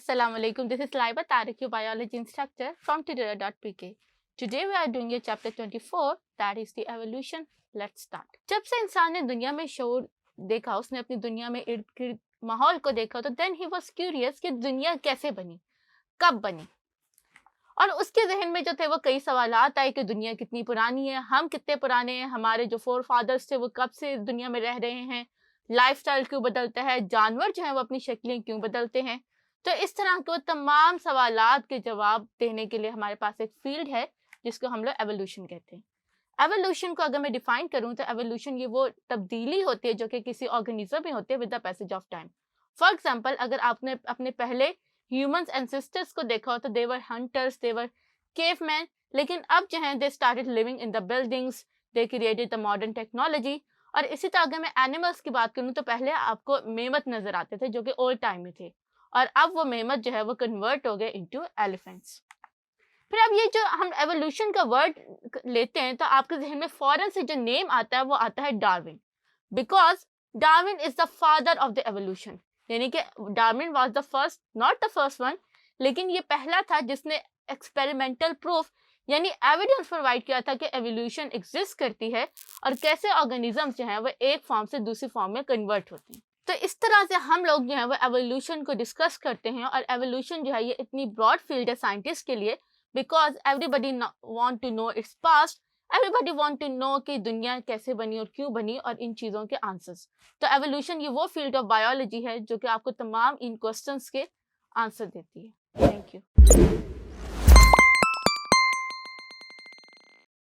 Assalamu alaikum. This is Laiba Tariq, your biology instructor from tutorial.pk. Today we are doing your chapter 24, that is the evolution. Let's start. जब से इंसान ने दुनिया में शोर देखा, उसने अपनी दुनिया में इर्द गिर्द माहौल को देखा, तो then he was curious कि दुनिया कैसे बनी, कब बनी, और उसके जहन में जो थे वो कई सवालात आए कि दुनिया कितनी पुरानी है, हम कितने पुराने हैं, हमारे जो फोर फादर्स थे वो कब से दुनिया में रह रहे हैं, लाइफस्टाइल क्यों बदलता है, जानवर जो है वो अपनी शक्लें क्यों बदलते हैं। तो इस तरह के तमाम सवालात के जवाब देने के लिए हमारे पास एक फील्ड है जिसको हम लोग एवोल्यूशन कहते हैं। एवोल्यूशन को अगर मैं डिफाइन करूं तो एवोल्यूशन ये वो तब्दीली होती है जो कि किसी ऑर्गेनिज्म में होती है with the passage of time. For example, अगर आपने अपने पहले ह्यूमंस एंसेस्टर्स को देखा हो तो दे वर हंटर्स, दे वर केवमैन, लेकिन अब जो है they started living in the buildings, they created the modern technology. और इसी तरह अगर मैं एनिमल्स की बात करूं तो पहले आपको मेमथ नजर आते थे जो कि ओल्ड टाइम में थे, और अब वो मेमथ जो है वो कन्वर्ट हो गए इनटू एलिफेंट्स। फिर अब ये जो हम एवोल्यूशन का वर्ड लेते हैं तो आपके जहन में फौरन से जो नेम आता है वो आता है Darwin, because Darwin is the father of the evolution. यानी कि Darwin was the first, not the first one, लेकिन ये पहला था जिसने एक्सपेरिमेंटल प्रूफ यानी एविडेंस प्रोवाइड किया था कि एवोल्यूशन एग्जिस्ट करती है और कैसे ऑर्गेनिजम्स जो हैं वो एक फॉर्म से दूसरी फॉर्म में कन्वर्ट होते हैं। तो इस तरह से हम लोग जो है वो एवोल्यूशन को डिस्कस करते हैं, और एवोल्यूशन जो है ये इतनी ब्रॉड फील्ड है साइंटिस्ट के लिए, because everybody want to know its past, everybody want to know कि दुनिया कैसे बनी और क्यों बनी और इन चीज़ों के आंसर्स। तो एवोल्यूशन ये वो फील्ड ऑफ बायोलॉजी है जो कि आपको तमाम इन क्वेश्चंस के आंसर देती है। Thank you.